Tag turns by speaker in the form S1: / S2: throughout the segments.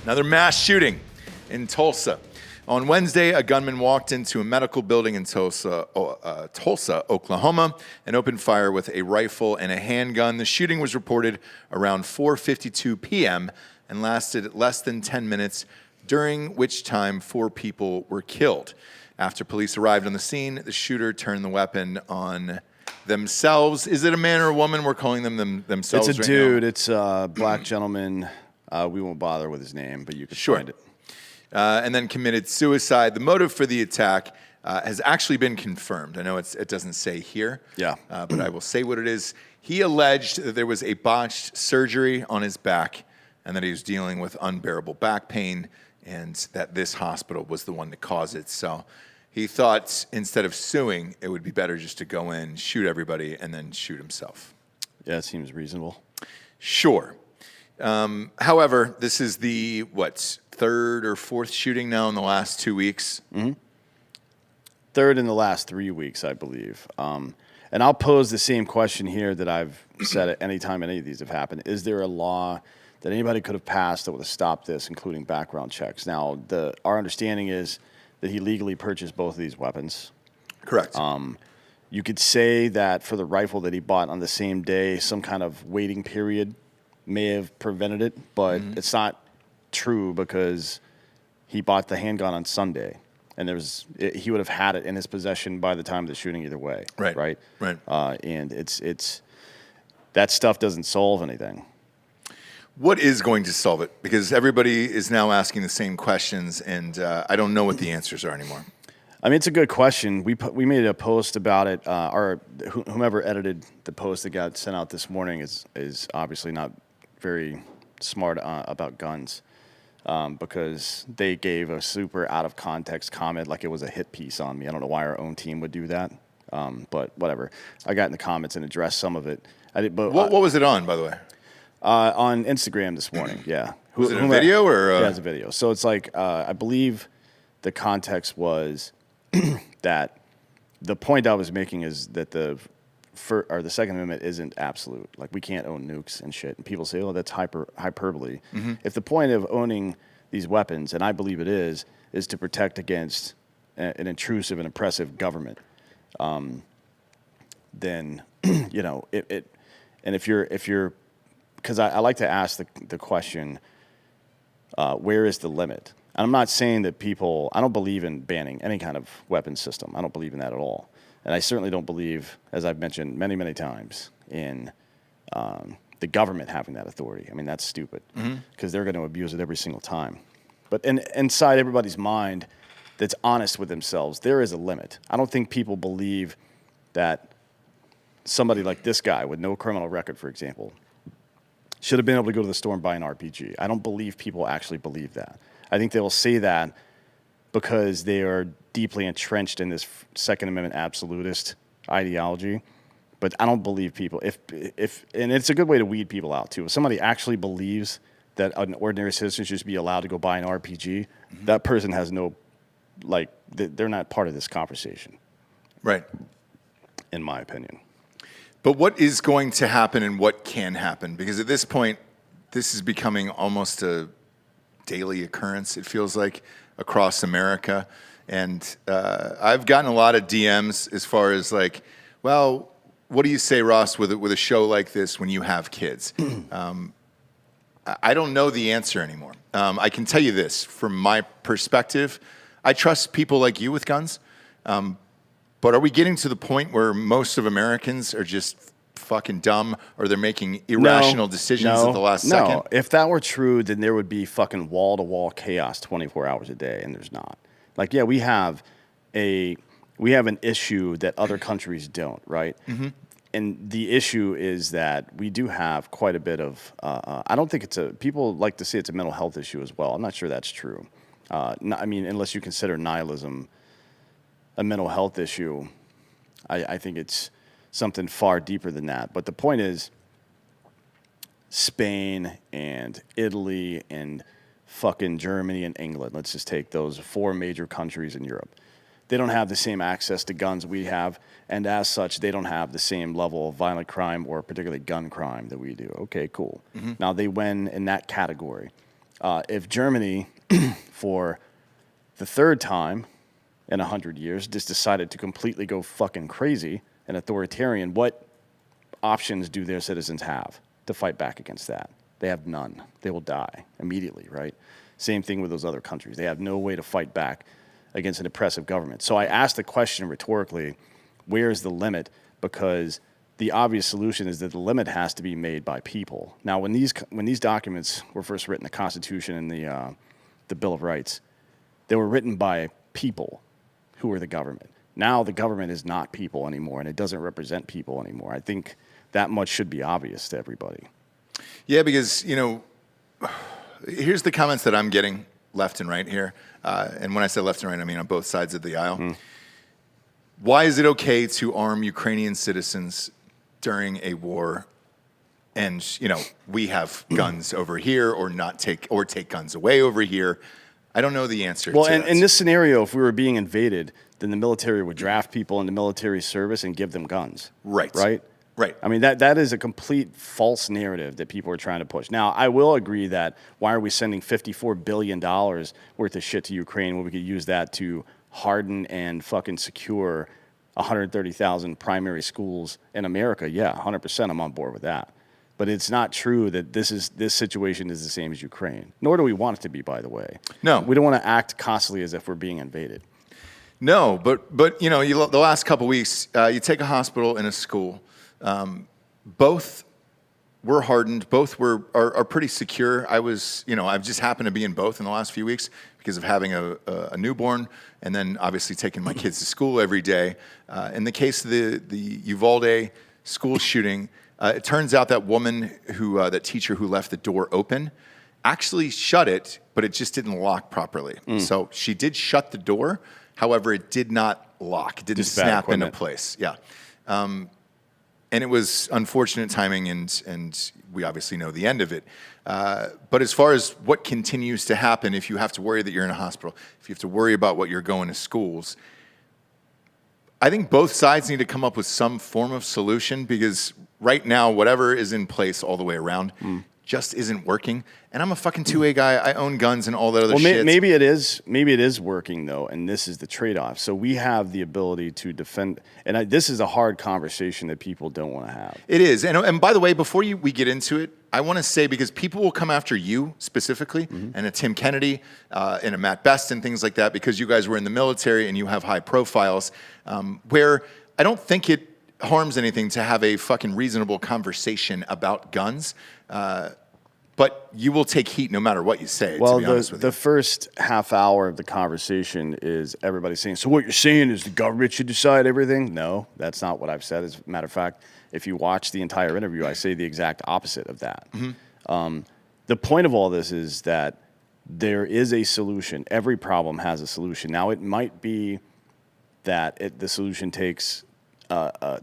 S1: Another mass shooting in Tulsa. On Wednesday, a gunman walked into a medical building in Tulsa, Oklahoma, and opened fire with a rifle and a handgun. The shooting was reported around 4:52 p.m. and lasted less than 10 minutes, during which time 4 people were killed. After police arrived on the scene, the shooter turned the weapon on themselves. Is it a man or a woman? We're calling them themselves right now.
S2: It's a dude. It's a black gentleman. We won't bother with his name, but you can find it.
S1: And then committed suicide. The motive for the attack has actually been confirmed. I know it doesn't say here, but I will say what it is. He alleged that there was a botched surgery on his back and that he was dealing with unbearable back pain and that this hospital was the one that caused it. So he thought instead of suing, it would be better just to go in, shoot everybody, and then shoot himself.
S2: Yeah, it seems reasonable.
S1: Sure. However, this is the, third or fourth shooting now in the last 2 weeks?
S2: Mm-hmm. Third in the last 3 weeks, I believe. And I'll pose the same question here that I've said at any time any of these have happened. Is there a law that anybody could have passed that would have stopped this, including background checks? Now, our understanding is that he legally purchased both of these weapons.
S1: Correct.
S2: You could say that for the rifle that he bought on the same day, some kind of waiting period may have prevented it, but it's not true because he bought the handgun on Sunday, and he would have had it in his possession by the time of the shooting either way.
S1: Right.
S2: And it's that stuff doesn't solve anything.
S1: What is going to solve it? Because everybody is now asking the same questions, and I don't know what the answers are anymore.
S2: I mean, it's a good question. We made a post about it. Whomever edited the post that got sent out this morning is obviously not very smart about guns, because they gave a super out of context comment like it was a hit piece on me. I don't know why our own team would do that, but whatever. I got in the comments and addressed some of it.
S1: What was it on, by the way?
S2: On Instagram this morning, yeah.
S1: Was it a video or?
S2: Yeah, it's a video. So it's like, I believe the context was that the point I was making is that the Second Amendment isn't absolute. Like, we can't own nukes and shit. And people say, oh, that's hyperbole. Mm-hmm. If the point of owning these weapons, and I believe it is to protect against an intrusive and oppressive government, then, it and if you're, because I like to ask the question, where is the limit? And I'm not saying that I don't believe in banning any kind of weapons system. I don't believe in that at all. And I certainly don't believe, as I've mentioned many, many times, in the government having that authority. I mean, that's stupid because they're going to abuse it every single time. But inside everybody's mind that's honest with themselves, there is a limit. I don't think people believe that somebody like this guy with no criminal record, for example, should have been able to go to the store and buy an RPG. I don't believe people actually believe that. I think they will say that because they are deeply entrenched in this Second Amendment absolutist ideology. But I don't believe people, and it's a good way to weed people out too. If somebody actually believes that an ordinary citizen should just be allowed to go buy an RPG, that person has they're not part of this conversation.
S1: Right.
S2: In my opinion.
S1: But what is going to happen and what can happen? Because at this point, this is becoming almost a daily occurrence, it feels like, across America. And I've gotten a lot of DMs as far as like, well, what do you say, Ross, with a show like this when you have kids? I don't know the answer anymore. I can tell you this, from my perspective, I trust people like you with guns. But are we getting to the point where most of Americans are just fucking dumb, or they're making irrational decisions at the last second?
S2: No, if that were true, then there would be fucking wall-to-wall chaos 24 hours a day, and there's not. Like, yeah, we have an issue that other countries don't, right? Mm-hmm. And the issue is that we do have quite a bit of, I don't think people like to say it's a mental health issue as well. I'm not sure that's true. I mean, unless you consider nihilism a mental health issue, I think it's something far deeper than that. But the point is, Spain and Italy and fucking Germany and England, let's just take those 4 major countries in Europe. They don't have the same access to guns we have, and as such, they don't have the same level of violent crime or particularly gun crime that we do. Okay, cool. Mm-hmm. Now, they win in that category. If Germany, for the third time in 100 years, just decided to completely go fucking crazy and authoritarian, what options do their citizens have to fight back against that? They have none. They will die immediately, right? Same thing with those other countries. They have no way to fight back against an oppressive government. So I asked the question rhetorically, where's the limit? Because the obvious solution is that the limit has to be made by people. Now, when these documents were first written, the Constitution and the Bill of Rights, they were written by people who were the government. Now the government is not people anymore, and it doesn't represent people anymore. I think that much should be obvious to everybody.
S1: Yeah, because, here's the comments that I'm getting left and right here. And when I say left and right, I mean on both sides of the aisle. Why is it okay to arm Ukrainian citizens during a war and, we have guns over here or take guns away over here? I don't know the answer to that.
S2: Well, in this scenario, if we were being invaded, then the military would draft people into military service and give them guns.
S1: Right.
S2: Right?
S1: Right.
S2: I mean, that is a complete false narrative that people are trying to push. Now, I will agree that why are we sending $54 billion worth of shit to Ukraine when we could use that to harden and fucking secure 130,000 primary schools in America? Yeah, 100% I'm on board with that. But it's not true that this situation is the same as Ukraine. Nor do we want it to be, by the way.
S1: No.
S2: We don't want to act constantly as if we're being invaded.
S1: No, but the last couple weeks, you take a hospital and a school. Both were hardened. Both are pretty secure. I've just happened to be in both in the last few weeks because of having a newborn and then obviously taking my kids to school every day. In the case of the Uvalde school shooting, it turns out that woman that teacher who left the door open actually shut it, but it just didn't lock properly. So she did shut the door. However, it did not lock. It didn't snap into place. Yeah. And it was unfortunate timing, and we obviously know the end of it. But as far as what continues to happen, if you have to worry that you're in a hospital, if you have to worry about what you're going to schools, I think both sides need to come up with some form of solution because right now, whatever is in place all the way around just isn't working. And I'm a fucking 2A guy. I own guns and all that other shit.
S2: Maybe it is working, though, and this is the trade-off. So we have the ability to defend, and this is a hard conversation that people don't want to have.
S1: It is. And by the way, before we get into it, I want to say, because people will come after you specifically, and a Tim Kennedy, and a Matt Best and things like that, because you guys were in the military and you have high profiles, where I don't think it harms anything to have a fucking reasonable conversation about guns. But you will take heat no matter what you say,
S2: well,
S1: to be honest with you.
S2: The first half hour of the conversation is everybody saying, so what you're saying is the government should decide everything? No, that's not what I've said. As a matter of fact, if you watch the entire interview, I say the exact opposite of that. The point of all this is that there is a solution. Every problem has a solution. Now, it might be that the solution takes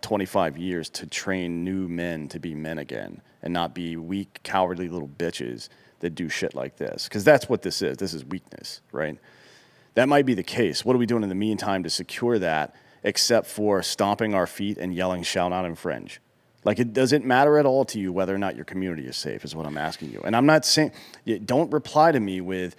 S2: 25 years to train new men to be men again and not be weak, cowardly little bitches that do shit like this. Because that's what this is. This is weakness, right? That might be the case. What are we doing in the meantime to secure that except for stomping our feet and yelling, shout out, and fringe? Like, it doesn't matter at all to you whether or not your community is safe is what I'm asking you. And I'm not saying, don't reply to me with,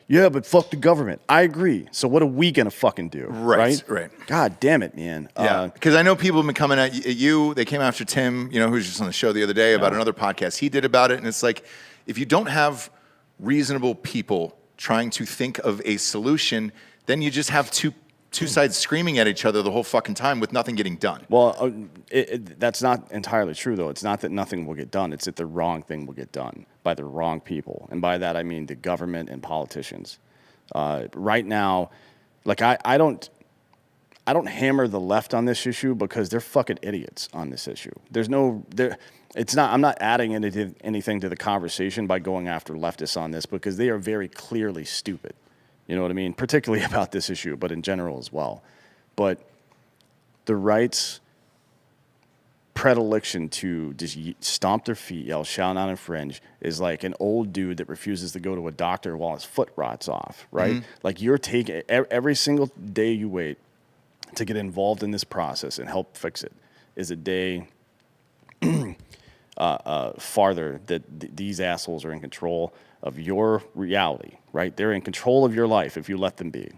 S2: yeah, but fuck the government. I agree. So what are we going to fucking do? Right. God damn it, man.
S1: Yeah, because I know people have been coming at you. They came after Tim, who was just on the show the other day about another podcast he did about it. And it's like, if you don't have reasonable people trying to think of a solution, then you just have two sides screaming at each other the whole fucking time with nothing getting done.
S2: Well, that's not entirely true, though. It's not that nothing will get done. It's that the wrong thing will get done by the wrong people. And by that, I mean the government and politicians. Right now, like I don't hammer the left on this issue because they're fucking idiots on this issue. I'm not adding anything to the conversation by going after leftists on this because they are very clearly stupid. You know what I mean? Particularly about this issue, but in general as well. But the right's predilection to just stomp their feet, yell, shout out, and fringe is like an old dude that refuses to go to a doctor while his foot rots off, right? Like, you're taking every single day you wait to get involved in this process and help fix it is a day farther that these assholes are in control of your reality, right? They're in control of your life if you let them be.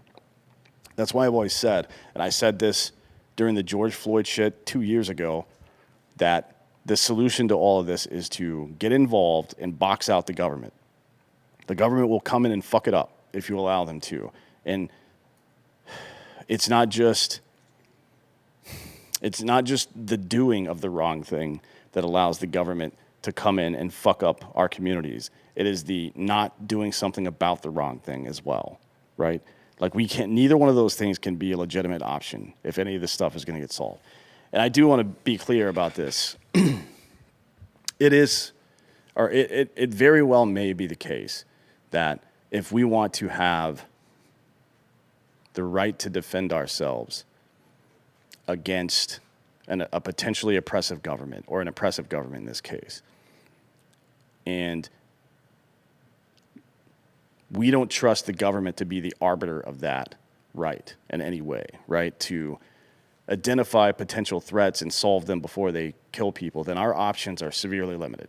S2: That's why I've always said, and I said this during the George Floyd shit 2 years ago, that the solution to all of this is to get involved and box out the government. The government will come in and fuck it up if you allow them to. And it's not just the doing of the wrong thing that allows the government to come in and fuck up our communities. It is the not doing something about the wrong thing as well, right? Like neither one of those things can be a legitimate option if any of this stuff is going to get solved. And I do want to be clear about this. It very well may be the case that if we want to have the right to defend ourselves against a potentially oppressive government, or an oppressive government in this case, and we don't trust the government to be the arbiter of that right in any way, right? To identify potential threats and solve them before they kill people, then our options are severely limited.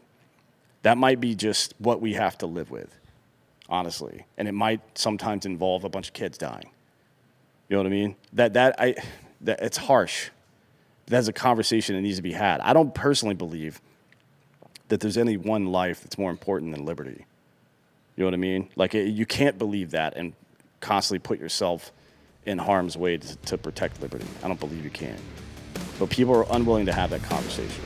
S2: That might be just what we have to live with, honestly. And it might sometimes involve a bunch of kids dying. You know what I mean? It's harsh. That's a conversation that needs to be had. I don't personally believe that there's any one life that's more important than liberty. You know what I mean? Like, you can't believe that and constantly put yourself in harm's way to protect liberty. I don't believe you can. But people are unwilling to have that conversation.